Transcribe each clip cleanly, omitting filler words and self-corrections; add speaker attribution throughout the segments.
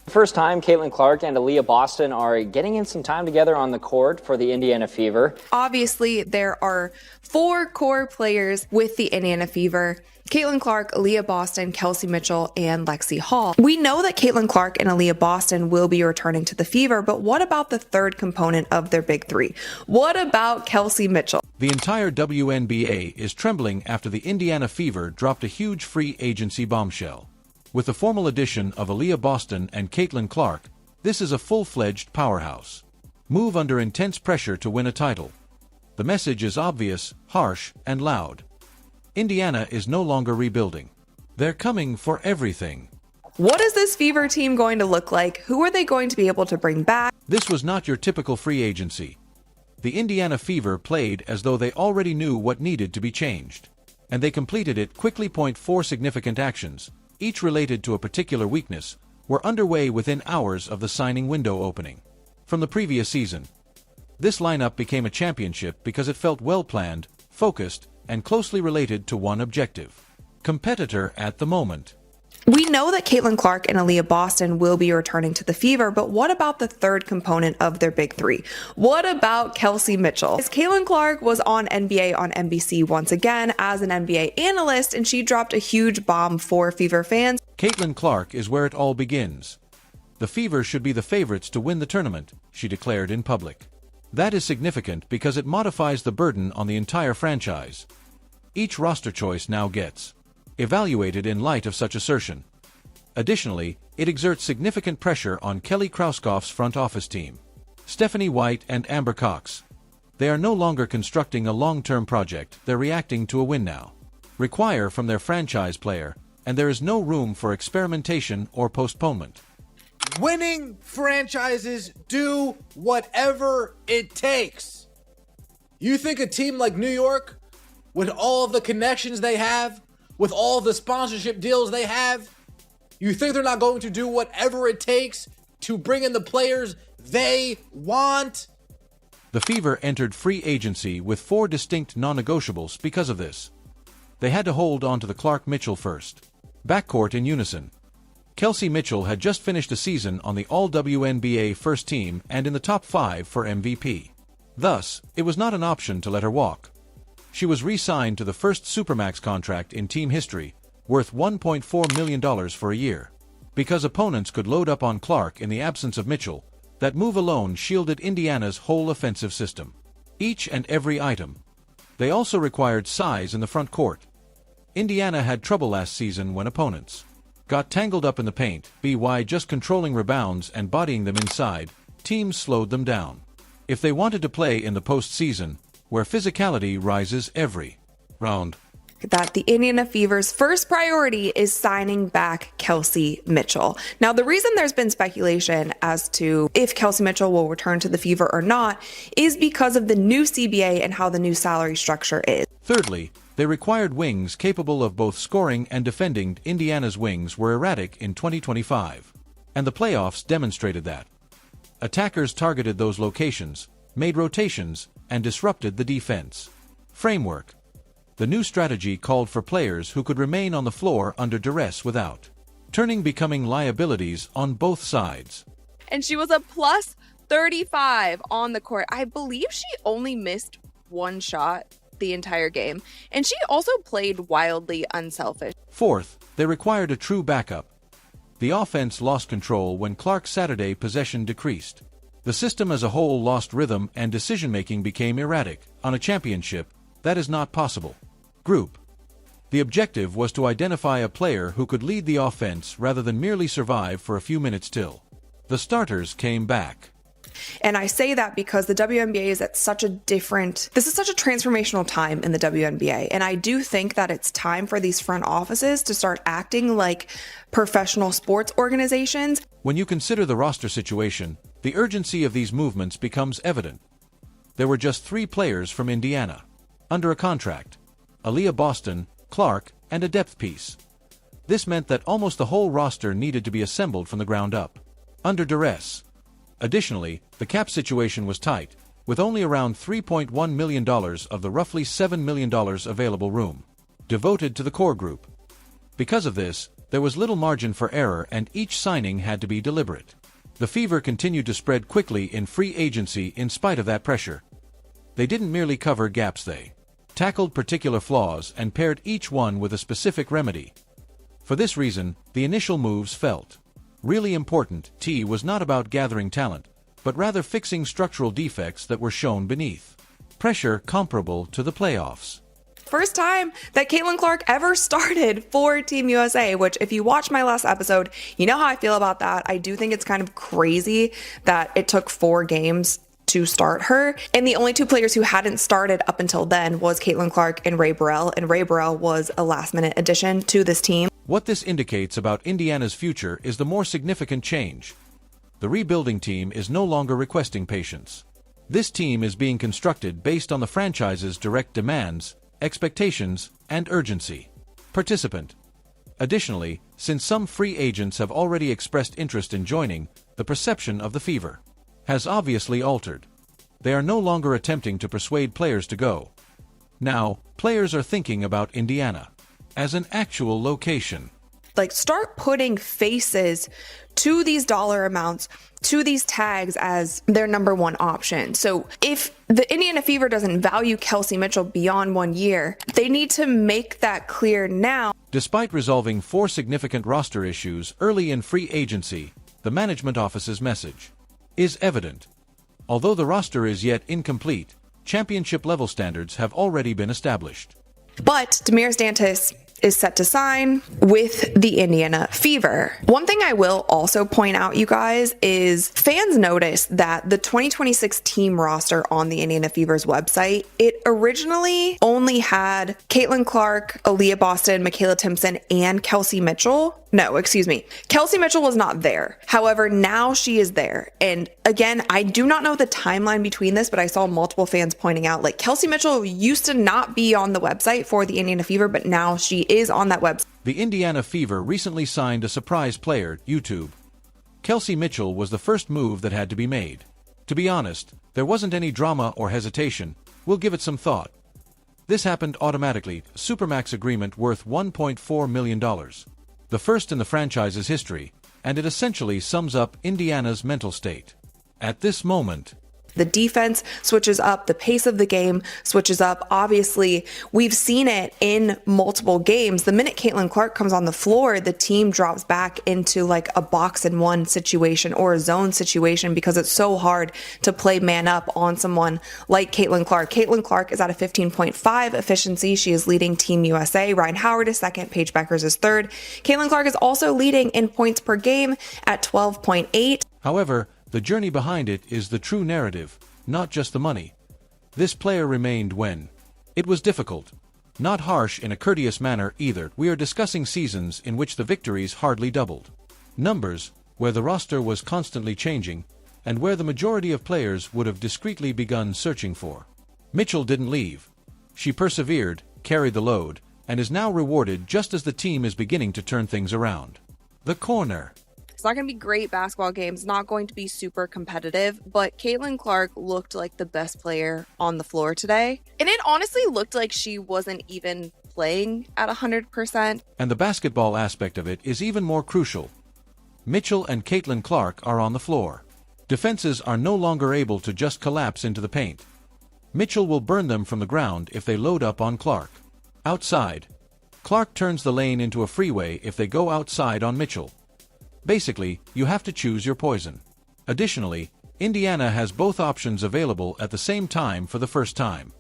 Speaker 1: First time, Caitlin Clark and Aliyah Boston are getting in some time together on the court for the Indiana Fever.
Speaker 2: Obviously, there are 4 core players with the Indiana Fever: Caitlin Clark, Aliyah Boston, Kelsey Mitchell, and Lexi Hall. We know that Caitlin Clark and Aliyah Boston will be returning to the Fever, but what about the third component of their big three? What about Kelsey Mitchell?
Speaker 3: The entire WNBA is trembling after the Indiana Fever dropped a huge free agency bombshell. With the formal addition of Aliyah Boston and Caitlin Clark, this is a full-fledged powerhouse. Move under intense pressure to win a title. The message is obvious, harsh, and loud. Indiana is no longer rebuilding. They're coming for everything.
Speaker 2: What is this Fever team going to look like? Who are they going to be able to bring back?
Speaker 3: This was not your typical free agency. The Indiana Fever played as though they already knew what needed to be changed. And they completed it quickly. 4 significant actions, each related to a particular weakness, were underway within hours of the signing window opening. From the previous season, this lineup became a championship because it felt well-planned, focused, and closely related to one objective: competitor at the moment.
Speaker 2: We know that Caitlin Clark and Aliyah Boston will be returning to the Fever, but what about the third component of their big three? What about Kelsey Mitchell? Caitlin Clark was on NBA on NBC once again as an NBA analyst, and she dropped a huge bomb for Fever fans.
Speaker 3: Caitlin Clark is where it all begins. The Fever should be the favorites to win the tournament, she declared in public. That is significant because it modifies the burden on the entire franchise. Each roster choice now gets evaluated in light of such assertion. Additionally, it exerts significant pressure on Kelly Krauskopf's front office team, Stephanie White and Amber Cox. They are no longer constructing a long-term project, they're reacting to a win now. Require from their franchise player, and there is no room for experimentation or postponement.
Speaker 4: Winning franchises do whatever it takes. You think a team like New York, with all of the connections they have, with all of the sponsorship deals they have, you think they're not going to do whatever it takes to bring in the players they want?
Speaker 3: The Fever entered free agency with 4 distinct non-negotiables because of this. They had to hold on to the Clark-Mitchell first backcourt in unison. Kelsey Mitchell had just finished a season on the All-WNBA first team and in the top 5 for MVP. Thus, it was not an option to let her walk. She was re-signed to the first Supermax contract in team history, worth $1.4 million for a year. Because opponents could load up on Clark in the absence of Mitchell, that move alone shielded Indiana's whole offensive system. Each and every item. They also required size in the front court. Indiana had trouble last season when opponents got tangled up in the paint, by just controlling rebounds and bodying them inside, teams slowed them down. If they wanted to play in the postseason, where physicality rises every round,
Speaker 2: that the Indiana Fever's first priority is signing back Kelsey Mitchell. Now, the reason there's been speculation as to if Kelsey Mitchell will return to the Fever or not is because of the new CBA and how the new salary structure is.
Speaker 3: Thirdly, they required wings capable of both scoring and defending. Indiana's wings were erratic in 2025, and the playoffs demonstrated that. Attackers targeted those locations, made rotations, and disrupted the defense framework. The new strategy called for players who could remain on the floor under duress without turning, becoming liabilities on both sides.
Speaker 5: And she was a plus 35 on the court. I believe she only missed 1 shot the entire game, and she also played wildly unselfish.
Speaker 3: Fourth, they required a true backup. The offense lost control when Clark's Saturday possession decreased. The system as a whole lost rhythm and decision-making became erratic. On a championship, that is not possible. Group. The objective was to identify a player who could lead the offense rather than merely survive for a few minutes till the starters came back.
Speaker 2: And I say that because the WNBA is at such a this is such a transformational time in the WNBA. And I do think that it's time for these front offices to start acting like professional sports organizations.
Speaker 3: When you consider the roster situation, the urgency of these movements becomes evident. There were just 3 players from Indiana under a contract: Aliyah Boston, Clark, and a depth piece. This meant that almost the whole roster needed to be assembled from the ground up, under duress. Additionally, the cap situation was tight, with only around $3.1 million of the roughly $7 million available room devoted to the core group. Because of this, There was little margin for error and each signing had to be deliberate. The Fever continued to spread quickly in free agency in spite of that pressure. They didn't merely cover gaps, they tackled particular flaws and paired each one with a specific remedy. For this reason, the initial moves felt really important. Was not about gathering talent, but rather fixing structural defects that were shown beneath pressure comparable to the playoffs.
Speaker 2: First time that Caitlin Clark ever started for Team USA, which if you watch my last episode, you know how I feel about that. I do think it's kind of crazy that it took 4 games to start her. And the only 2 players who hadn't started up until then was Caitlin Clark and Ray Burrell. And Ray Burrell was a last-minute addition to this team.
Speaker 3: What this indicates about Indiana's future is the more significant change. The rebuilding team is no longer requesting patience. This team is being constructed based on the franchise's direct demands, expectations, and urgency. Participant. Additionally, since some free agents have already expressed interest in joining, the perception of the Fever has obviously altered. They are no longer attempting to persuade players to go. Now, players are thinking about Indiana as an actual location.
Speaker 2: Like, start putting faces to these dollar amounts, to these tags as their number one option. So if the Indiana Fever doesn't value Kelsey Mitchell beyond 1 year, they need to make that clear now.
Speaker 3: Despite resolving 4 significant roster issues early in free agency, the management office's message is evident. Although the roster is yet incomplete, championship-level standards have already been established.
Speaker 2: But Damiris Dantas is set to sign with the Indiana Fever. One thing I will also point out, you guys, is fans noticed that the 2026 team roster on the Indiana Fever's website, it originally only had Caitlin Clark, Aliyah Boston, Michaela Timpson, and Kelsey Mitchell. No, excuse me. Kelsey Mitchell was not there. However, now she is there. And again, I do not know the timeline between this, but I saw multiple fans pointing out, like, Kelsey Mitchell used to not be on the website for the Indiana Fever, but now she is on that website.
Speaker 3: The Indiana Fever recently signed a surprise player, YouTube. Kelsey Mitchell was the first move that had to be made. To be honest, there wasn't any drama or hesitation. We'll give it some thought. This happened automatically. Supermax agreement worth $1.4 million. The first in the franchise's history, and it essentially sums up Indiana's mental state. At this moment,
Speaker 2: the defense switches up, the pace of the game switches up. Obviously, we've seen it in multiple games. The minute Caitlin Clark comes on the floor, the team drops back into like a box and one situation or a zone situation because it's so hard to play man up on someone like Caitlin Clark. Caitlin Clark is at a 15.5 efficiency. She is leading Team USA. Ryan Howard is second. Paige Beckers is third. Caitlin Clark is also leading in points per game at 12.8.
Speaker 3: However, the journey behind it is the true narrative, not just the money. This player remained when it was difficult. Not harsh in a courteous manner either. We are discussing seasons in which the victories hardly doubled. Numbers, where the roster was constantly changing, and where the majority of players would have discreetly begun searching for. Mitchell didn't leave. She persevered, carried the load, and is now rewarded just as the team is beginning to turn things around. The corner.
Speaker 5: It's not going to be great basketball games, not going to be super competitive, but Caitlin Clark looked like the best player on the floor today. And it honestly looked like she wasn't even playing at 100%.
Speaker 3: And the basketball aspect of it is even more crucial. Mitchell and Caitlin Clark are on the floor. Defenses are no longer able to just collapse into the paint. Mitchell will burn them from the ground if they load up on Clark. Outside, Clark turns the lane into a freeway if they go outside on Mitchell. Basically, you have to choose your poison. Additionally, Indiana has both options available at the same time for the first time.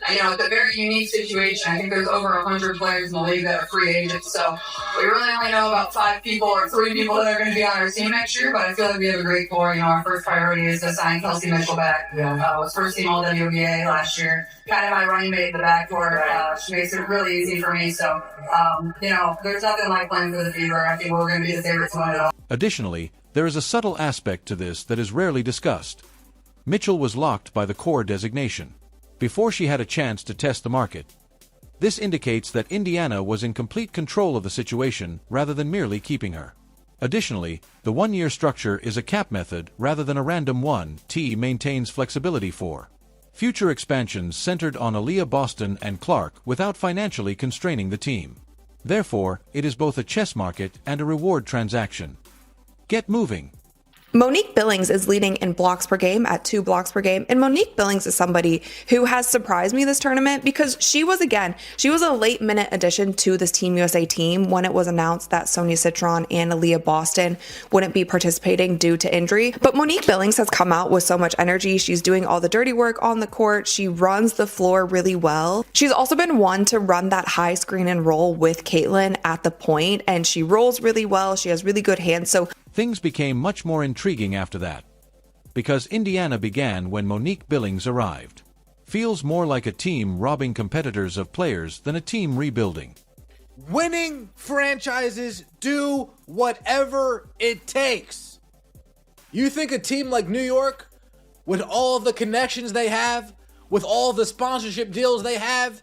Speaker 6: You know, it's a very unique situation. I think there's over 100 players in the league that are free agents, so we really only know about 5 people or 3 people that are going to be on our team next year, but I feel like we have a great core. You know, our first priority is to sign Kelsey Mitchell back. Was first team all WNBA last year. Kind of my running mate in the backcourt. She makes it really easy for me, so, you know, there's nothing like playing for the Fever. I think we're going to be the favorites to win it all.
Speaker 3: Additionally, there is a subtle aspect to this that is rarely discussed. Mitchell was locked by the core designation before she had a chance to test the market. This indicates that Indiana was in complete control of the situation rather than merely keeping her. Additionally, the one-year structure is a cap method rather than a random one. Maintains flexibility for future expansions centered on Aliyah Boston and Clark without financially constraining the team. Therefore, it is both a chess market and a reward transaction. Get moving.
Speaker 2: Monique Billings is leading in blocks per game at 2 blocks per game. And Monique Billings is somebody who has surprised me this tournament because she was a late minute addition to this Team USA team when it was announced that Sonia Citron and Aliyah Boston wouldn't be participating due to injury. But Monique Billings has come out with so much energy. She's doing all the dirty work on the court. She runs the floor really well. She's also been one to run that high screen and roll with Caitlin at the point, and she rolls really well. She has really good hands. So
Speaker 3: Things became much more intriguing after that, because Indiana began when Monique Billings arrived. Feels more like a team robbing competitors of players than a team rebuilding.
Speaker 4: Winning franchises do whatever it takes. You think a team like New York, with all of the connections they have, with all of the sponsorship deals they have,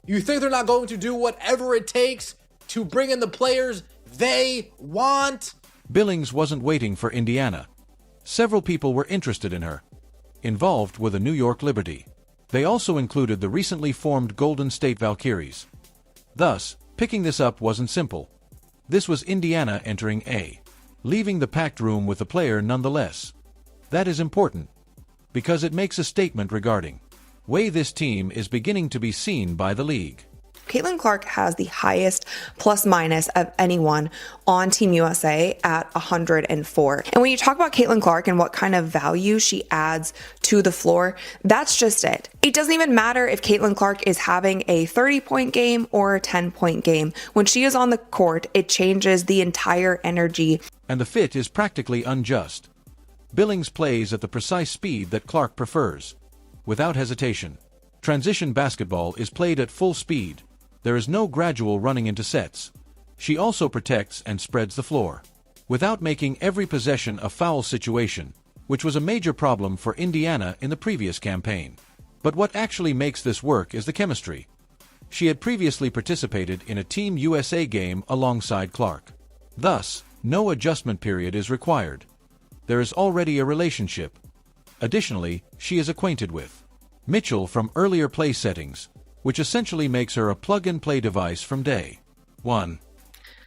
Speaker 4: you think they're not going to do whatever it takes to bring in the players they want?
Speaker 3: Billings wasn't waiting for Indiana. Several people were interested in her, involved with the New York Liberty. They also included the recently formed Golden State Valkyries. Thus, picking this up wasn't simple. This was Indiana entering leaving the packed room with the player nonetheless. That is important, because it makes a statement regarding way this team is beginning to be seen by the league.
Speaker 2: Caitlin Clark has the highest plus minus of anyone on Team USA at 104. And when you talk about Caitlin Clark and what kind of value she adds to the floor, that's just it. It doesn't even matter if Caitlin Clark is having a 30-point game or a 10-point game. When she is on the court, it changes the entire energy.
Speaker 3: And the fit is practically unjust. Billings plays at the precise speed that Clark prefers, without hesitation. Transition basketball is played at full speed. There is no gradual running into sets. She also protects and spreads the floor, without making every possession a foul situation, which was a major problem for Indiana in the previous campaign. But what actually makes this work is the chemistry. She had previously participated in a Team USA game alongside Clark. Thus, no adjustment period is required. There is already a relationship. Additionally, she is acquainted with Mitchell from earlier play settings, which essentially makes her a plug-and-play device from day one.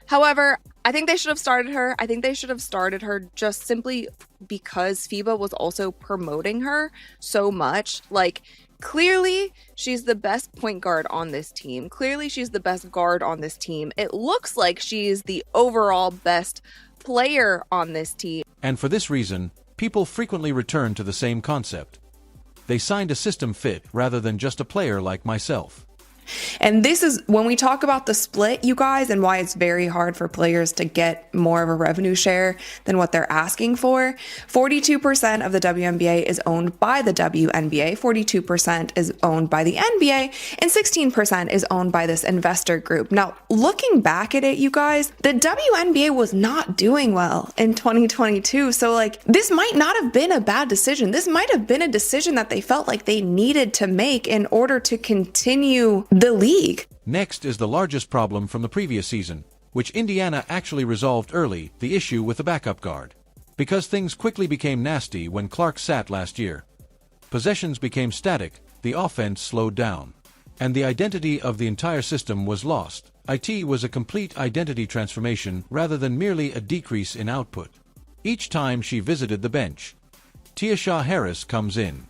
Speaker 5: However, I think they should have started her. I think they should have started her just simply because FIBA was also promoting her so much. Like, clearly, she's the best point guard on this team. Clearly, she's the best guard on this team. It looks like she's the overall best player on this team.
Speaker 3: And for this reason, people frequently return to the same concept. They signed a system fit rather than just a player like myself.
Speaker 2: And this is when we talk about the split, you guys, and why it's very hard for players to get more of a revenue share than what they're asking for. 42% of the WNBA is owned by the WNBA, 42% is owned by the NBA, and 16% is owned by this investor group. Now, looking back at it, you guys, the WNBA was not doing well in 2022. So, like, this might not have been a bad decision. This might have been a decision that they felt like they needed to make in order to continue the league.
Speaker 3: Next is the largest problem from the previous season, which Indiana actually resolved early, the issue with the backup guard. Because things quickly became nasty when Clark sat last year. Possessions became static, the offense slowed down, and the identity of the entire system was lost. It was a complete identity transformation rather than merely a decrease in output. Each time she visited the bench, Tiasha Harris comes in.